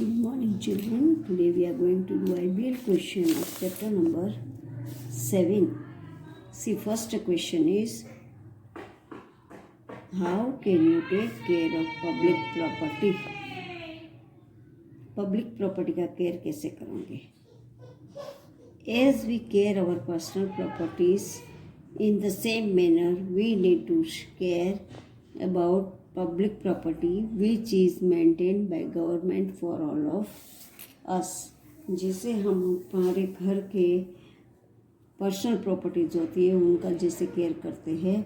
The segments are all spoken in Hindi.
Good morning, children. Today we are going to do IBL question of chapter number 7. See, first question is, how can you take care of public property? Public property का केयर कैसे करोगे? As we care our personal properties, in the same manner we need to care about public property which is maintained by government for all of us. जैसे हम हमारे घर के पर्सनल प्रॉपर्टीज होती है उनका जैसे केयर करते हैं,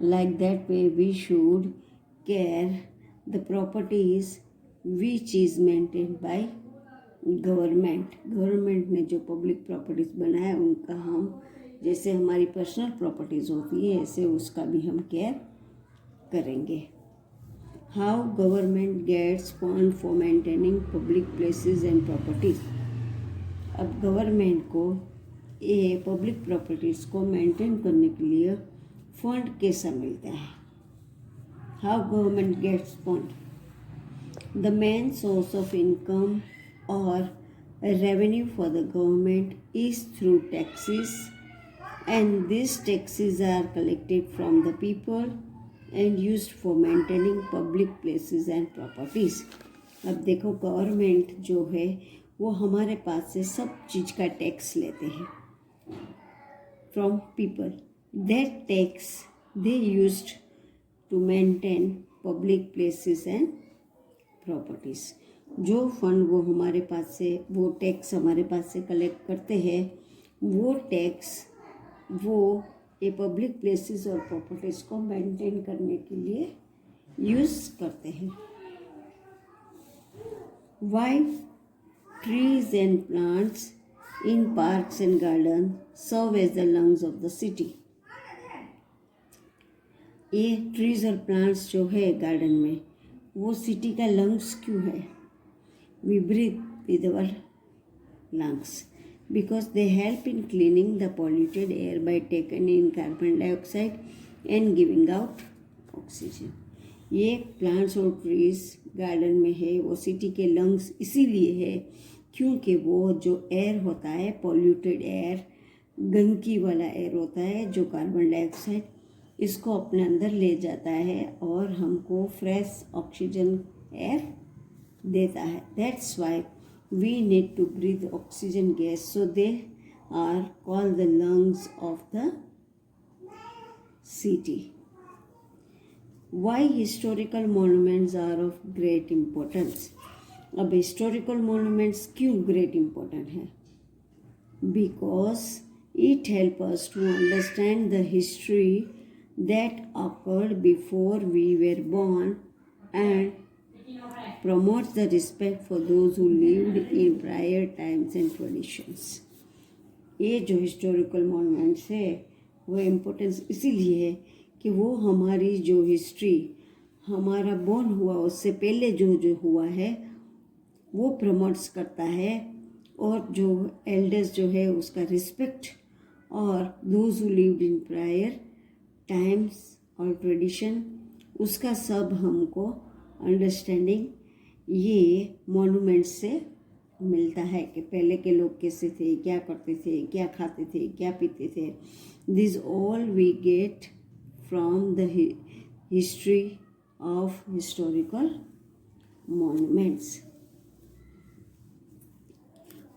like that way we should care the properties which is maintained by government. Government ने जो पब्लिक प्रॉपर्टीज बनाया उनका हम जैसे हमारी पर्सनल प्रॉपर्टीज होती है ऐसे उसका भी हम केयर करेंगे. How government gets fund for maintaining public places and properties. अब गवर्नमेंट को ये पब्लिक प्रॉपर्टीज को मेंटेन करने के लिए फंड कैसा मिलता है? How government gets fund? The main source of income or revenue for the government is through taxes, and these taxes are collected from the people and used for maintaining public places and properties. अब देखो गवर्नमेंट जो है वो हमारे पास से सब चीज़ का टैक्स लेते हैं from people. That tax they used to maintain public places and properties. जो फंड वो हमारे पास से वो टैक्स हमारे पास से कलेक्ट करते हैं वो टैक्स वो ये पब्लिक प्लेसेस और प्रॉपर्टीज़ को मेंटेन करने के लिए यूज़ करते हैं. Why trees and plants in parks and garden serve as the lungs of the city. ये ट्रीज और प्लांट्स जो है गार्डन में वो सिटी का लंग्स क्यों है? We breathe with our lungs because they help in cleaning the polluted air by taking in carbon dioxide and giving out oxygen. ये प्लांट्स और ट्रीज गार्डन में है वो सिटी के लंग्स इसीलिए है क्योंकि वो जो एयर होता है पॉल्यूटेड एयर गंदगी वाला एयर होता है जो कार्बन डाइऑक्साइड इसको अपने अंदर ले जाता है और हमको फ्रेश ऑक्सीजन एयर देता है. That's why we need to breathe oxygen gas, so they are called the lungs of the city. Why historical monuments are of great importance? अब historical monuments क्यों great important है? Because it helps us to understand the history that occurred before we were born and promotes the respect for those who lived in prior times and traditions. ये जो हिस्टोरिकल मॉन्यूमेंट्स है वो इम्पोर्टेंस इसीलिए है कि वो हमारी जो हिस्ट्री हमारा बोर्न हुआ उससे पहले जो जो हुआ है वो प्रमोट्स करता है और जो एल्डर्स जो है उसका रिस्पेक्ट और those who lived in prior times और ट्रेडिशन उसका सब हमको अंडरस्टैंडिंग ये मॉन्यूमेंट्स से मिलता है कि पहले के लोग कैसे थे, क्या करते थे, क्या खाते थे, क्या पीते थे. This all we get from the history of historical monuments.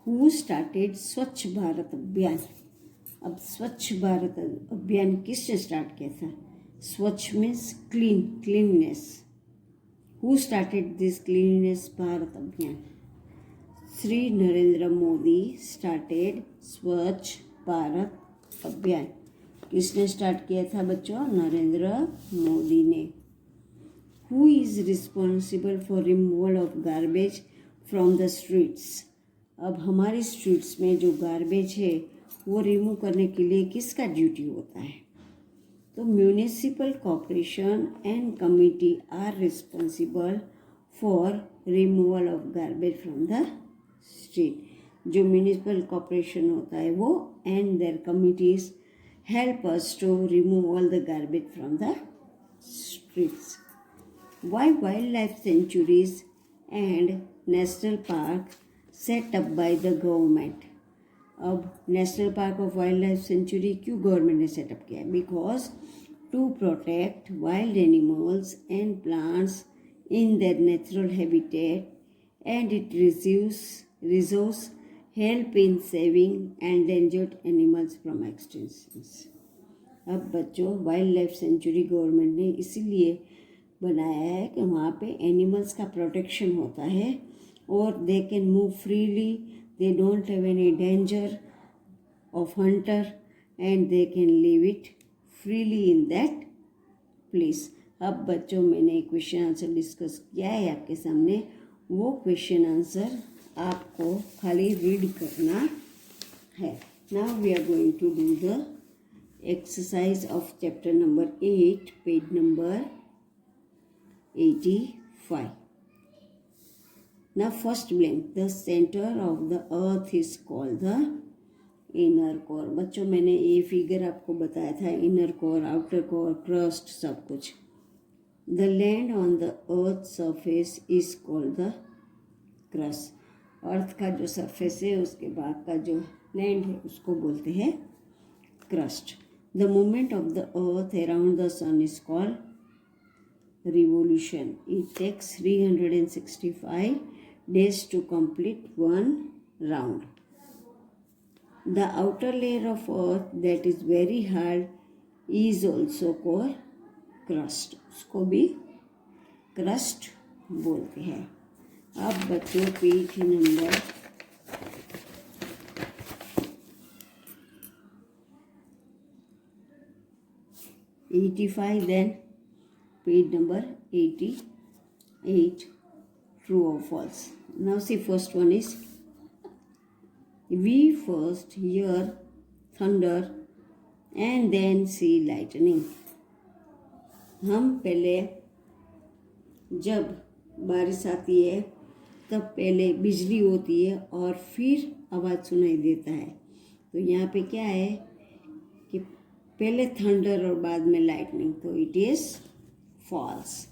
Who started Swachh Bharat अभियान? अब स्वच्छ भारत अभियान किसने स्टार्ट किया था? Swachh means clean, cleanness. Who started this cleanliness Bharat Abhiyan? Shri Narendra Modi started स्वच्छ भारत अभियान. किसने स्टार्ट किया था बच्चों? नरेंद्र मोदी ने. Who is responsible for removal of garbage from the streets? अब हमारी स्ट्रीट्स में जो गार्बेज है वो रिमूव करने के लिए किसका ड्यूटी होता है? तो municipal corporation and committee are responsible for removal of garbage from the street. जो म्यूनिसिपल कॉर्पोरेशन होता है वो and their committees help us to remove all the garbage from the streets. Why wildlife sanctuaries and national park set up by the government. अब national park of wild life sanctuary क्यों गवर्नमेंट ने सेटअप किया है? Because to protect wild animals and plants in their natural habitat and it resource help in saving endangered animals from extinctions। अब बच्चों वाइल्ड लाइफ सेंचुरी गवर्नमेंट ने इसीलिए बनाया है कि वहाँ पे एनिमल्स का प्रोटेक्शन होता है और they can move freely, they don't have any danger of Hunter and they can live it freely in that place. अब बच्चों मैंने एक क्वेश्चन आंसर डिस्कस किया है आपके सामने, वो क्वेश्चन आंसर आपको खाली रीड करना है। Now we are going to do the exercise of chapter number 8 page number 85। Now first blank, the centre of the earth is called the inner core. बच्चों मैंने ये फिगर आपको बताया था, inner core, outer core, crust, सब कुछ। The land on the earth's surface is called the crust। अर्थ का जो सरफेस है उसके बाद का जो लैंड है उसको बोलते हैं crust. The movement of the earth around the sun is called revolution. It takes 365 days to complete one round। The outer layer of earth that is very hard is also called crust, उसको भी क्रस्ट बोलते हैं। अब बच्चों page number 85, then page number 88, true और false. Now see first one is, we first hear thunder and then see lightning. हम पहले जब बारिश आती है तब पहले बिजली होती है और फिर आवाज़ सुनाई देता है। तो यहाँ पे क्या है कि पहले थंडर और बाद में लाइटनिंग, तो it is false.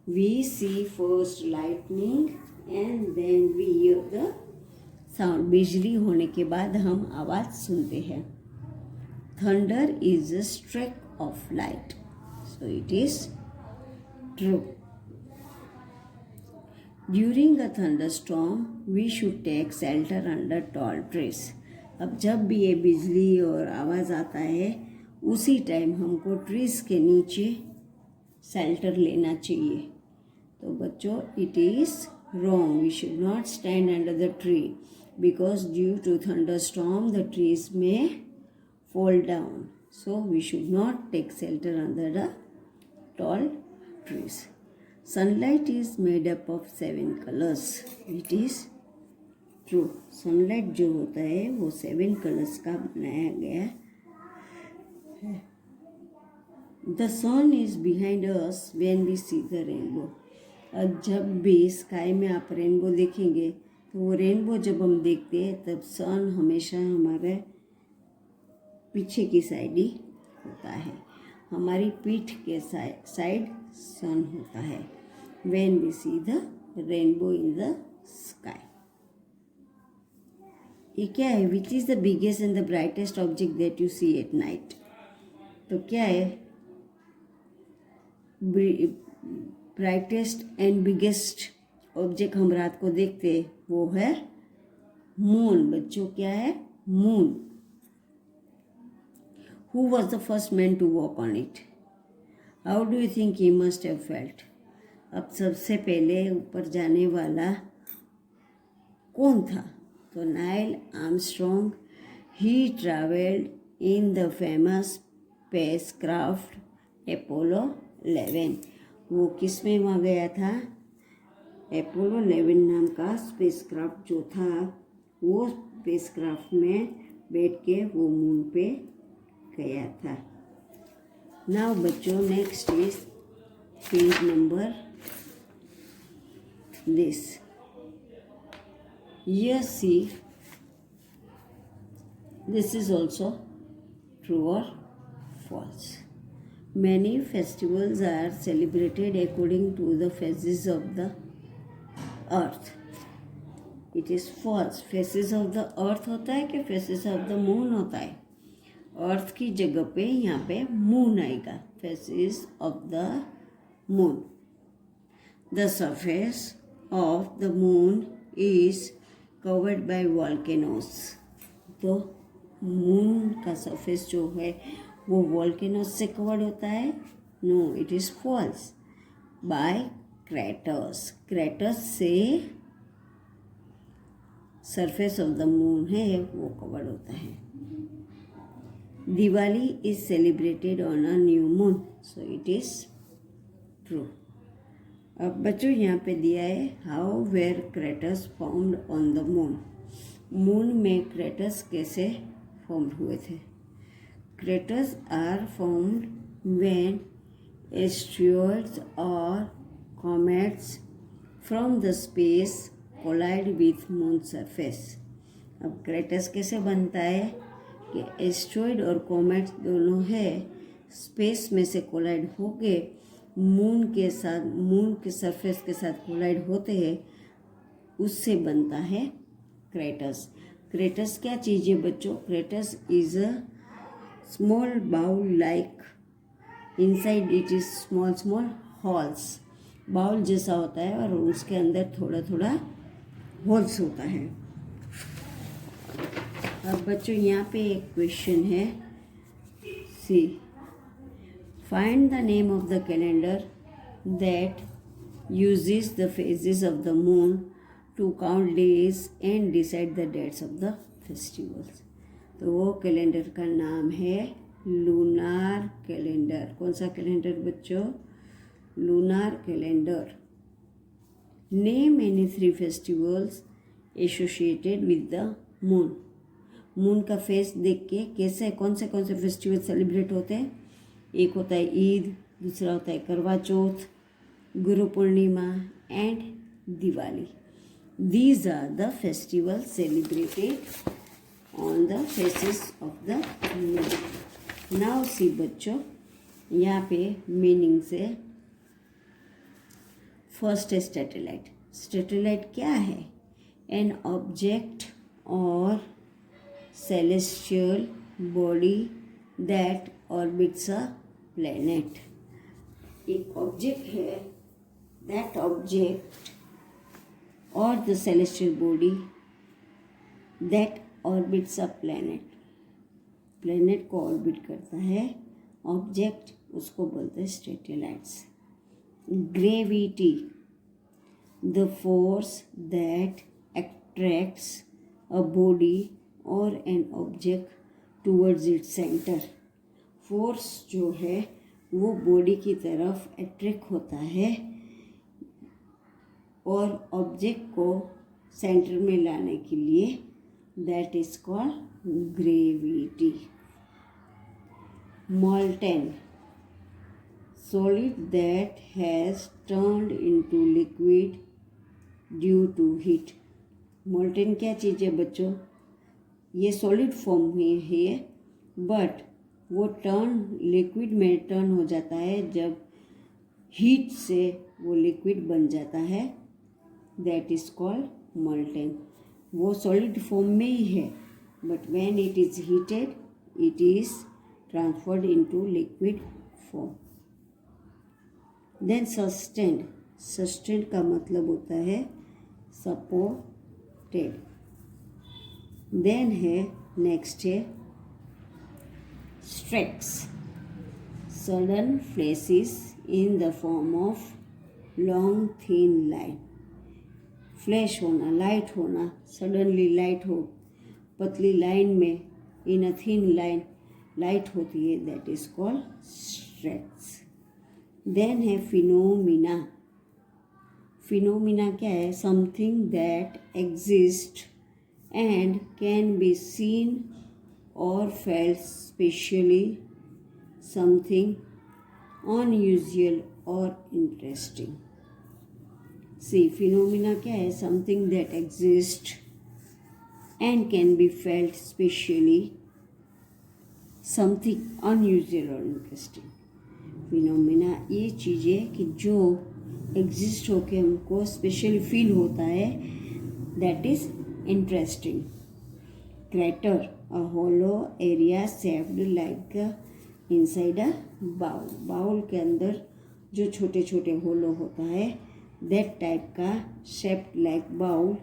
We see first lightning and then we hear the sound. बिजली होने के बाद हम आवाज़ सुनते हैं। Thunder is a streak of light, so it is true। During a thunderstorm, we should take shelter under tall trees। अब जब भी ये बिजली और आवाज़ आता है उसी टाइम हमको ट्रीज के नीचे शेल्टर लेना चाहिए। तो बच्चों it is wrong, we should not stand under the tree because due to thunderstorm the trees may fall down, so we should not take shelter under the tall trees। Sunlight is made up of 7 colors। It is true। Sunlight जो होता है वो 7 कलर्स का बनाया गया है। The sun is behind us when we see the rainbow। और जब भी स्काई में आप रेनबो देखेंगे तो वो रेनबो जब हम देखते हैं तब सन हमेशा हमारे पीछे की साइड ही होता है, हमारी पीठ के साइड सन होता है। When we see the rainbow in the sky। ये क्या है? Which is the biggest and the brightest object that you see at night? तो क्या है? ब्राइटेस्ट एंड बिगेस्ट ऑब्जेक्ट हम रात को देखते हैं वो है मून। बच्चों क्या है? Moon. Who was the first man to walk on it? How do you think he must have felt? अब सबसे पहले ऊपर जाने वाला कौन था? तो Nile Armstrong. He travelled in the famous spacecraft Apollo 11। वो किस में वहाँ गया था? अपोलो 11 नाम का स्पेसक्राफ्ट जो था वो स्पेसक्राफ्ट में बैठ के वो मून पे गया था। नाउ बच्चों next is page number this। Here see, this is also true or false। Many festivals are celebrated according to the phases of the earth। It is false. Phases of the earth होता है कि फेसेस ऑफ द मून होता है? अर्थ की जगह पे यहाँ पे मून आएगा, phases of the moon. The surface of the moon is covered by volcanoes. तो मून का सरफेस जो है वो वॉल्केनोस से कवर्ड होता है? No, it is false. By craters. Craters से सरफेस ऑफ द मून है वो कवर्ड होता है। Diwali is celebrated on a new moon, so it is true. अब बच्चों यहाँ पे दिया है how were craters formed on the moon. Moon में क्रैटर्स कैसे फॉर्म हुए थे? Craters are formed when asteroids और comets from the space collide with moon surface. अब क्रैटर्स कैसे बनता है कि एस्टेरॉइड और कॉमेट्स दोनों है स्पेस में से कोलाइड होके मून के सरफेस के साथ कोलाइड होते हैं, उससे बनता है क्रैटर्स। क्रैटर्स क्या चीज़ है बच्चों? Craters is a small bowl like, inside it is small small holes. Bowl जैसा होता है और उसके अंदर थोड़ा थोड़ा होल्स होता है। अब बच्चों यहाँ पे एक क्वेश्चन है, see find the name of the calendar that uses the phases of the moon to count days and decide the dates of the festivals। तो वो कैलेंडर का नाम है लूनार कैलेंडर। कौन सा कैलेंडर बच्चों? Lunar calendar. Name any 3 festivals associated with the moon. Moon का फेस देख के कैसे कौन से फेस्टिवल सेलिब्रेट होते हैं? एक होता है ईद, दूसरा होता है Karva Chauth, Guru Purnima and Diwali. These are the festival celebrated on the phases of the moon. Now see बच्चों, यहाँ पे मीनिंग से फर्स्ट है सैटेलाइट। सैटेलाइट क्या है? एन ऑब्जेक्ट और celestial body that orbits a planet। एक ऑब्जेक्ट है, दैट ऑब्जेक्ट और the celestial body that orbits a planet। Planet को ऑर्बिट करता है ऑब्जेक्ट, उसको बोलते हैं satellites. Gravity, the force that attracts a body or an object towards its center। Force जो है वो बॉडी की तरफ अट्रैक्ट होता है और ऑब्जेक्ट को सेंटर में लाने के लिए, that is called gravity. Molten, solid that has turned into liquid due to heat. Molten क्या चीज़ है बच्चों? ये सॉलिड फॉर्म में है बट वो लिक्विड में टर्न हो जाता है जब हीट से वो लिक्विड बन जाता है, दैट इज कॉल्ड मोल्टेन। वो सॉलिड फॉर्म में ही है but when it is heated it is transferred into liquid form. Then sustained. Sustained का मतलब होता है सपोर्टेड। देन है नेक्स्ट है streaks, sudden flashes in the form of long thin line. Flash होना, लाइट होना, सडनली लाइट हो, पतली लाइन में in a thin line light होती है, that is called streaks. Then है फिनोमिना। फिनोमिना क्या है? Something that exist and can be seen or felt, specially something unusual or interesting। See, phenomena क्या है? Something that exists and can be felt, specially something unusual or interesting। phenomena ये चीज़ है कि जो एग्जिस्ट होके हमको स्पेशली फील होता है that is interesting. Crater, a hollow area shaped like inside a bowl. Bowl के अंदर जो छोटे छोटे होलो होता है, that टाइप का shaped like बाउल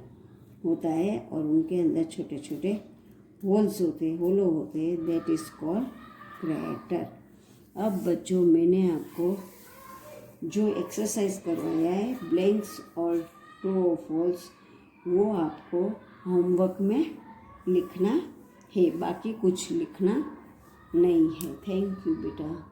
होता है और उनके अंदर छोटे छोटे होल्स होते हैं, होलो होते हैं, that is called crater. अब बच्चों, मैंने आपको जो एक्सरसाइज करवाया है ब्लैंक्स और ट्रू और फॉल्स, वो आपको होमवर्क में लिखना है, बाकी कुछ लिखना नहीं है. थैंक यू बेटा.